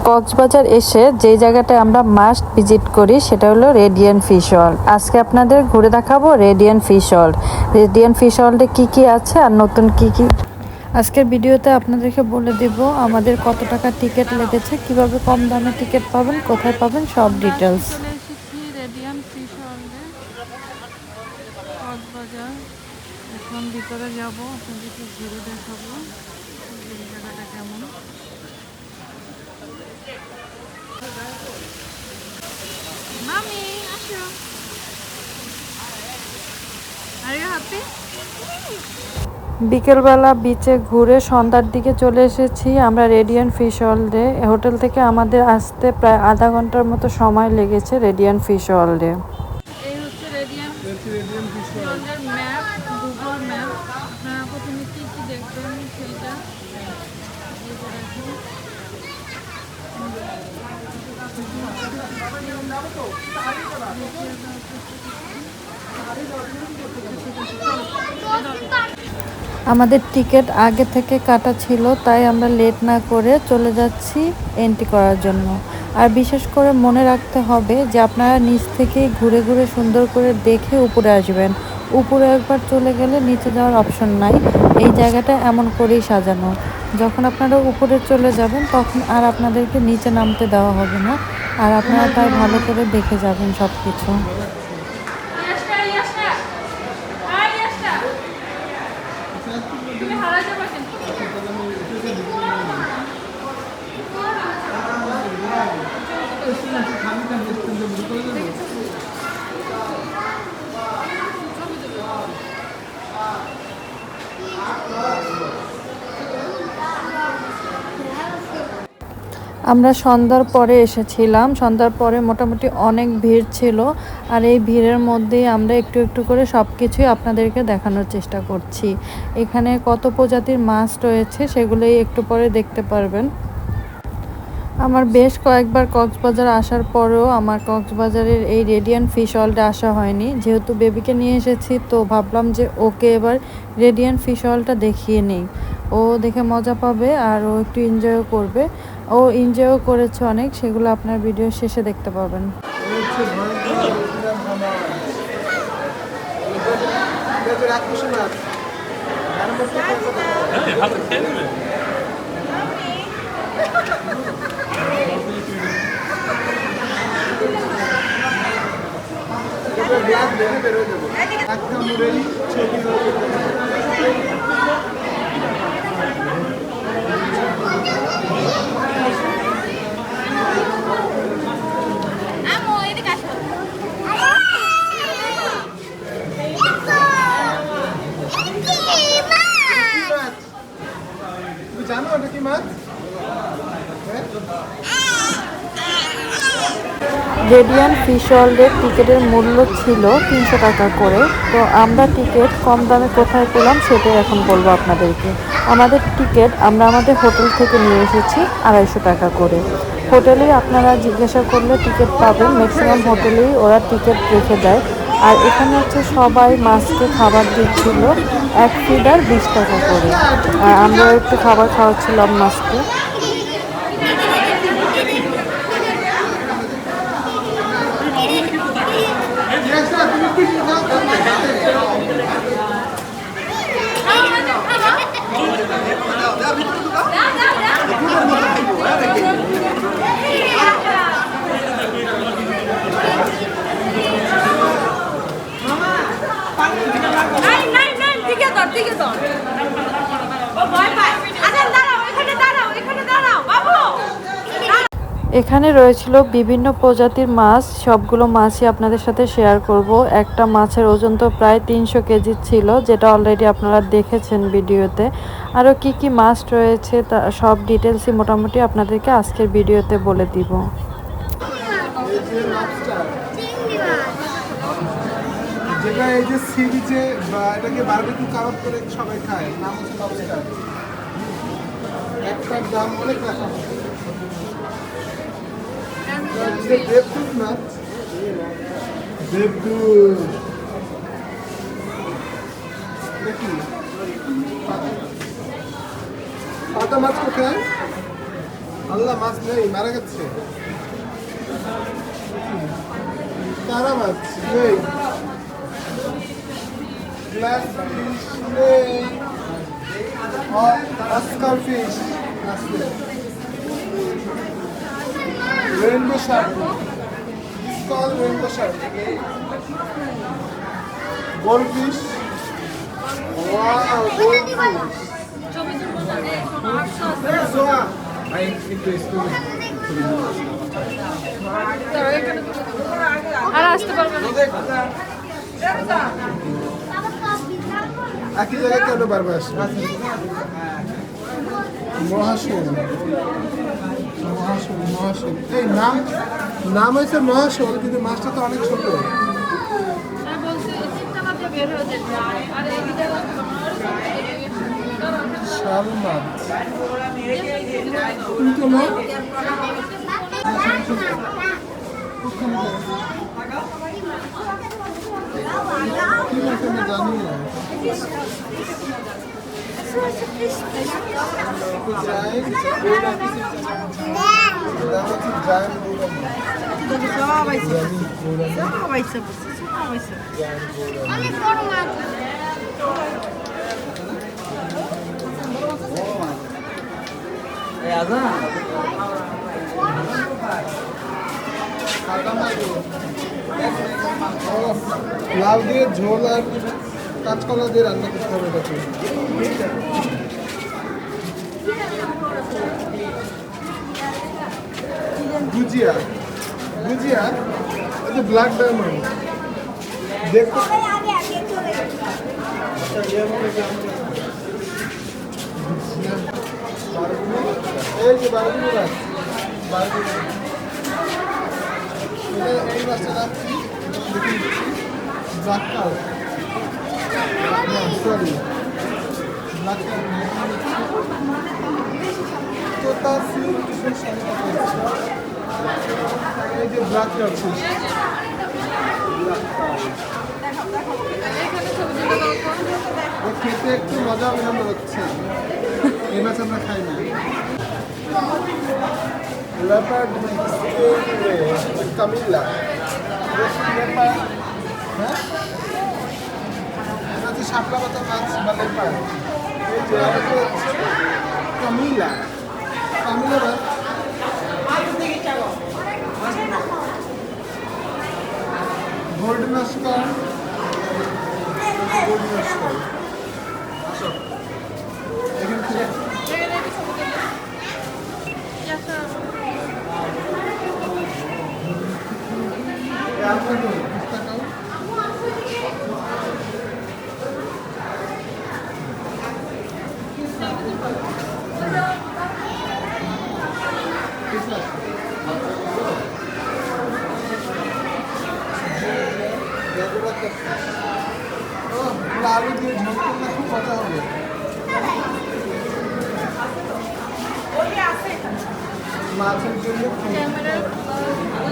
কক্সবাজার এসে যে জায়গাটায় আমরা মাস্ট ভিজিট করি সেটা হলো রেডিয়েন্ট ফিশ ওয়ার্ল্ড। আজকে আপনাদের ঘুরে দেখাবো radiant fish world. Radiant fish ওয়ার্ল্ডে কী কী আছে আর নতুন কী কী আজকের ভিডিওতে আপনাদেরকে বলে দেব আমাদের কত টাকা টিকিট লেগেছে, কিভাবে কম দামে টিকিট পাবেন, কোথায় পাবেন, সব ডিটেলস। চলে এসেছি রেডিয়েন্ট ফিশ ওয়ার্ল্ডে কক্সবাজার। এখন ভিতরে যাব, আপনাদেরকে ঘুরে দেখাবো জায়গাটা কেমন। মামি আসো, আর ইউ হ্যাপি? বিকেলবেলা বিচে ঘুরে সন্ধ্যার দিকে চলে এসেছি আমরা রেডিয়েন্ট ফিশ ওয়ার্ল্ডে। হোটেল থেকে আমাদের আসতে প্রায় আধা ঘন্টার মতো সময় লেগেছে রেডিয়েন্ট ফিশ ওয়ার্ল্ডে। এই হচ্ছে রেডিয়েন্ট ফিশ ওয়ার্ল্ডের ম্যাপ, গুগল ম্যাপ। আপনারা প্রথমে কী কী দেখবেন সেইটা আমাদের টিকিট আগে থেকে কাটা ছিল, তাই আমরা লেট না করে চলে যাচ্ছি এন্ট্রি করার জন্য। আর বিশেষ করে মনে রাখতে হবে যে আপনারা নিচ থেকেই ঘুরে ঘুরে সুন্দর করে দেখে উপরে আসবেন। উপরে একবার চলে গেলে নিচে যাওয়ার অপশন নাই। এই জায়গাটা এমন করেই সাজানো, যখন আপনারা উপরে চলে যাবেন তখন আর আপনাদেরকে নিচে নামতে দেওয়া হবে না। আর আপনারা তাই ভালো করে দেখে যাবেন সব কিছু। আমরা সন্ধ্যার পরে এসেছিলাম, সন্ধ্যার পরে মোটামুটি অনেক ভিড় ছিল। আর এই ভিড়ের মধ্যেই আমরা একটু একটু করে সব কিছুই আপনাদেরকে দেখানোর চেষ্টা করছি। এখানে কত প্রজাতির মাছ রয়েছে সেগুলোই একটু পরে দেখতে পারবেন। আমার বেশ কয়েকবার কক্সবাজার আসার পরেও আমার কক্সবাজারের এই রেডিয়েন্ট ফিশ ওয়ার্ল্ডে আসা হয়নি। যেহেতু বেবিকে নিয়ে এসেছি তো ভাবলাম যে ওকে এবার রেডিয়েন্ট ফিশ ওয়ার্ল্ডটা দেখিয়ে নেই। ও দেখে মজা পাবে আর ও একটু এনজয়ও করবে। ও এনজয়ও করেছে অনেক, সেগুলো আপনার ভিডিও শেষে দেখতে পাবেন। জানো এটা কি মাছ? রেডিয়েন্ট ফিশ ওয়ার্ল্ডের টিকিটের মূল্য ছিল 300 টাকা করে। তো আমরা টিকিট কম দামে কোথায় পেলাম সেটাই এখন বলবো আপনাদেরকে। আমাদের টিকিট আমরা আমাদের হোটেল থেকে নিয়ে এসেছি 250 টাকা করে। হোটেলেই আপনারা জিজ্ঞাসা করলে টিকিট পাবেন, ম্যাক্সিমাম হোটেলেই ওরা টিকিট রেখে দেয়। আর এখানে হচ্ছে সবাই মাছকে খাবার দিচ্ছিল, এক ফিডার 20 টাকা করে। আর আমরা একটু খাবার খাওয়াচ্ছিলাম মাছকে। এখানে রয়েছিল বিভিন্ন প্রজাতির মাছ, সবগুলো মাছই আপনাদের সাথে শেয়ার করব। একটা মাছের ওজন তো প্রায় 300 কেজি ছিল, যেটা অলরেডি আপনারা দেখেছেন ভিডিওতে। আরও কি কি মাছ রয়েছে তা সব ডিটেলসই মোটামুটি আপনাদেরকে আজকের ভিডিওতে বলে দিব। যেটা এই যে সি বিচে বা এটাকে বারবিকিউ কাবাব করে সবাই খায়, নাম হচ্ছে লবস্টার। একটার দাম অনেক টাকা। দেবদূত মাছ, দেবদূত মাছ নেই, মারা গেছে। কারা মাছ নেই, গ্লাস ফিশ নেই, অস্কার ফিশ আছে, রেইনবো শার্ক, স্কল rainbow shark, goldfish, wow goldfish, ছবি তুলবো না রে, শোনো, 800 আছে। সোয়া আর আসতে পারবে না। একই জায়গায় কেন বারবার আসবে? মহাশোল, মহাশোল, মহাশোল, এই নাম হয়েছে মহাশোল, কিন্তু মাছটা তো অনেক ছোট। আমি বলছি চিন্তা দিয়ে বের হয়ে যেতে, আর এই জায়গা শাল মাছ কিন্তু না, কি মাছ আমি জানি না। জায়েন্ট বোরা, জায়েন্ট বোরা মাছ। অনেক বড় মাছ। লাউ দিয়ে ঝোল আর কাঁচকলা দিয়ে রান্না করতে হবে এটাকে। গুজিয়া, গুজিয়া, এটা ব্ল্যাক ডায়মন্ড দেখতে এই যে বারগুলো গাছ, বারগুলো এই মাছটা রাখছি, ব্ল্যাক কাল, সরি ব্ল্যাক কাল, তো তার এই যে ব্ল্যাক কাল ফিশ, খেতে একটু মজা মনে হচ্ছে, এই মাছ আমরা খাই না। লেপার্ড কামিলা, লেপার্ড, হ্যাঁ এটা হচ্ছে শাপলা পাতা মাছ বা লেপার্ড। এই যে এটা হচ্ছে কামিলা, কামিলা মাছ। গোল্ডেন অস্কার, গোল্ডেন অস্কার এখান থেকে আলু দিয়ে ঝোল করলে খুব মজা হবে। মাছের জন্য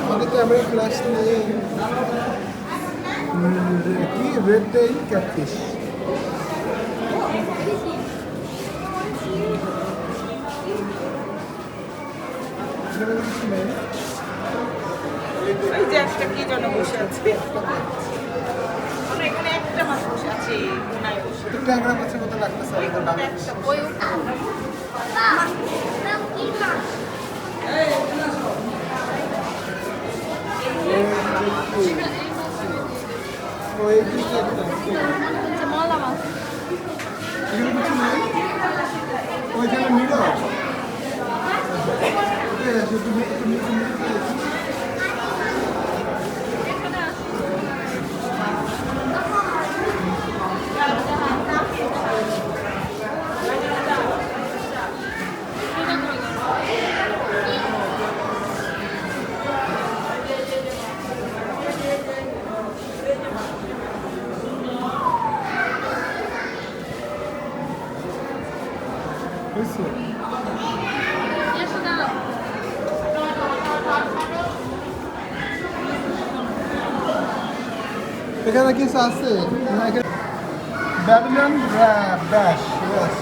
আমাদের ক্যামেরা ফ্ল্যাশ নেই। কি রেড টেইল ক্যাটফিশ, কিছু নেই। এই যে একটা কি যেন বসে আছে, আমরা এখানে একটা মাছ বসে আছে, কোনায় বসে। একটু ট্যাংরা মাছের মতো লাগতেছে আমাদের ডাঙা মাছ। ওই ওই দিকে একটা মলা মাছ। এখানে কিছু নেই, ওইখানে মিরর। হয়েছে? এখানে কিছু আছে না, এখানে ব্যাবিলন ব্যাশ, ব্যাশ,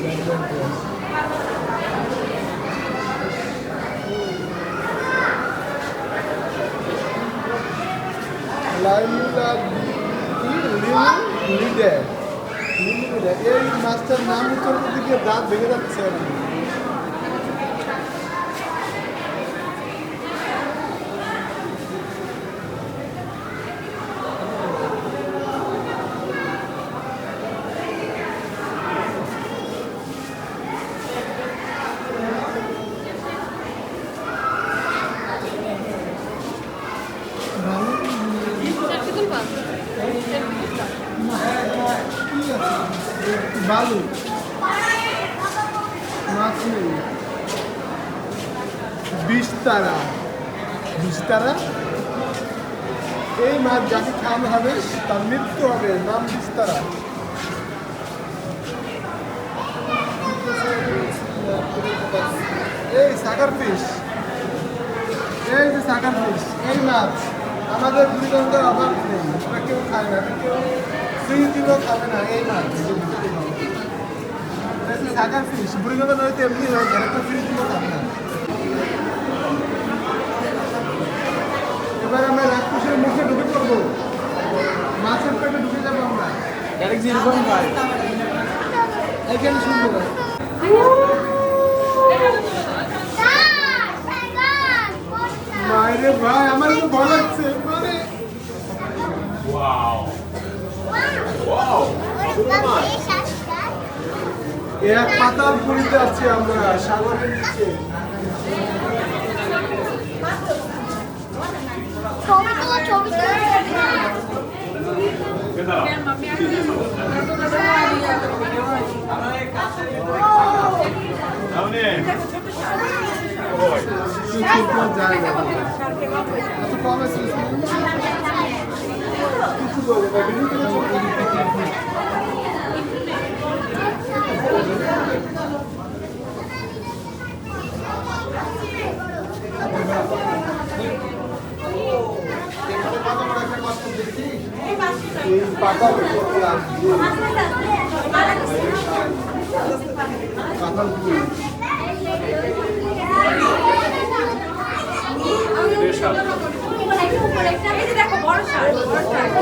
ব্যাবিলন ব্যাশ। লাইমুলা লিডে এই মাছটার নাম উচ্চারণ করতে গিয়ে দাঁত ভেঙে যাচ্ছে আমার। সেলফি তুলবা? বালু মাছ নেই। বিস্তারা বিস্তারা এই মাছ যাকে খাওয়ানো হবে তার মৃত্যু হবে, নাম বিস্তারা। এই সাগর ফিশ, এই যে সাগর ফিশ, এই মাছ আমাদের বুড়িগঙ্গার অভাব নেই, ওরা কেউ খায় না, কেউ ফ্রি দিলেও খাবে না এই মাছ। সাগর ফিশ বুড়িগঙ্গা নদীতে এমনি হয়ে যায়, কেউ ফ্রি দিলেও খাবে না। এবার আমরা রাক্ষসের মুখে ঢুকে পড়বো, মাছের পেটে ঢুকে যাবো আমরা। এখানে সুন্দর মায়েরে ভাই, আমার তো ভয় লাগছে মানে। এক পাতাল পুরীতে আছি আমরা সাগরের নিচে। যায় না এত কম আছে কিছু বলবো পাতা দেখো বড় শার্ট, বড় শার্ট।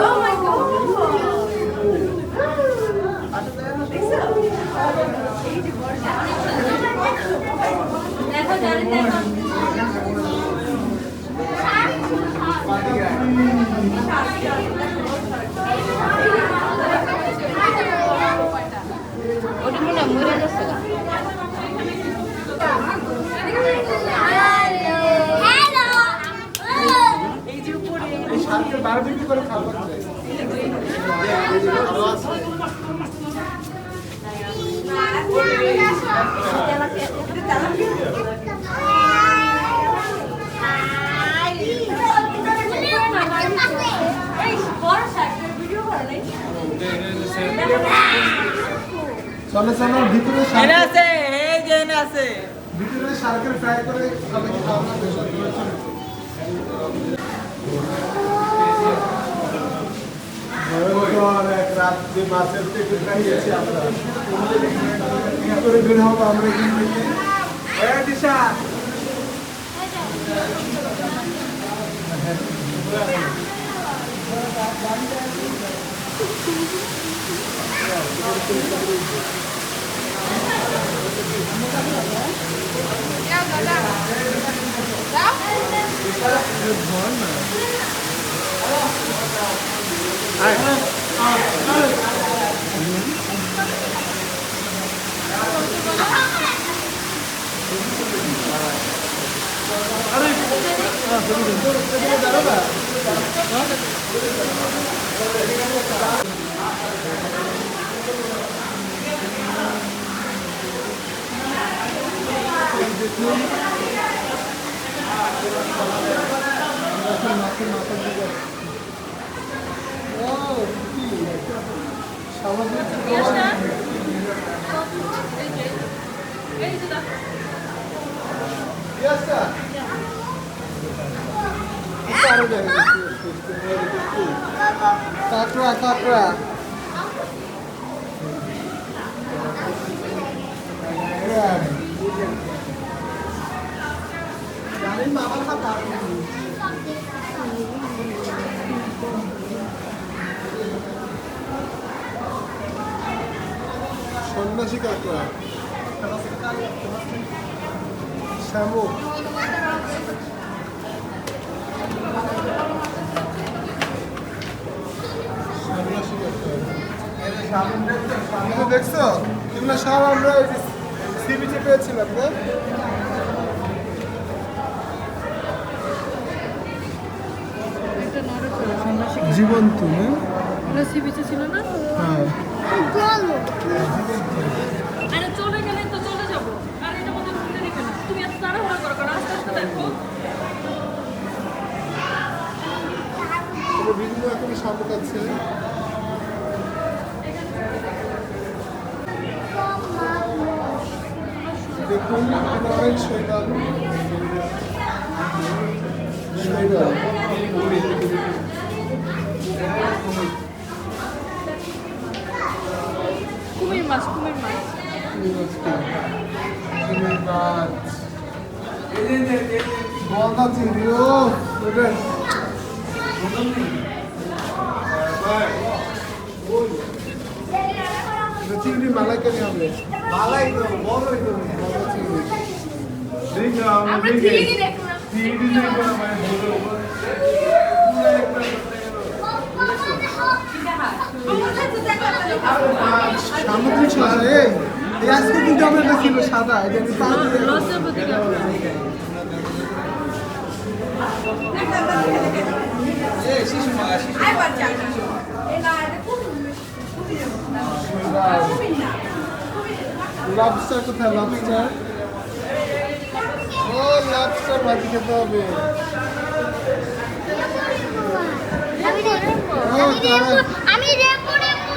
Oh my God! দেখছো? এই যে বড় শার্ট। দেখো জানেন দেখো। ওটা মনে হয় মরে গেছে না। শার্কের বার বিক্রি করে খাওয়া যায়। চলো চলো ভিতরে আছে, এই যে আছে। ভিতরে শার্কের ফ্রাই করে সবাইকে খাওয়ানো বেশ ভয়ঙ্কর এক রাত্রে মাছের পেটে খাইয়েছি আমরা। কি করে বের হবো আমরা এখান থেকে? দিশা কাঁকড়া কাঁকড়া জানেন না আমার খাতা সন্ন্যাসী কাঁকড়া, শামুক, সন্ন্যাসী কাঁকড়া দেখছো? এগুলো সব আমরা সি বিচে পেয়েছিলাম না? একটা নড়ে ছিল সন্ন্যাসী জীবন্ত না? ওটা সি বিচে ছিল না? হ্যাঁ বলো আরে চলে গেলে তো চলে যাবো আর এটা মধ্যে ঘুরতে দিবে না তুমি এত তাড়াহুড়া করো কারণ আস্তে আস্তে দেখো বিভিন্ন রকমের শামুক আছে। দেখুন এখানে অনেক শৈবাল, শৈবাল। কুমির মাছ কুমির মাছ চিংড়ি মাছ, গলদা চিংড়ি, ও ওটা এটা চিংড়ি মালাইকারি হবে। মালাই তো বড়ই তো গলদা চিংড়ি। আমরা থ্রিডি দেখলাম সামুদ্রিক মাছ, এই আজকে কিন্তু আমরা এটা ছিল সাদা, এটা আমি পা দিয়ে লজ্জার প্রতি লবস্টার কোথায়? লবস্টার, ও লবস্টার ভাজি খেতে হবে। আমি রেপো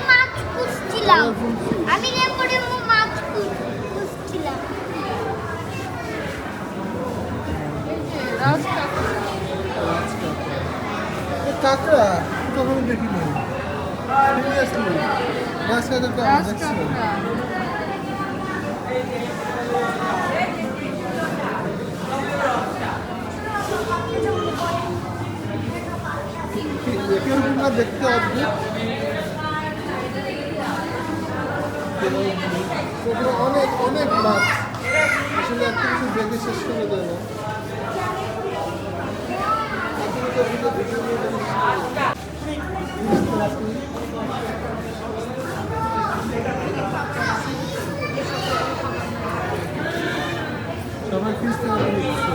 মাছ খুঁজছিলাম খুঁজছিলাম কাঁকড়া কখনো দেখিনি, সিরিয়াসলি গাছ কাঁকড়া দেখছিলাম। এখানকার দেখতে অদ্ভুত, অনেক অনেক মাছ, আসলে এত কিছু দেখে শেষ করে দেয় না। সবাই ফিস থেকে নিচ্ছে।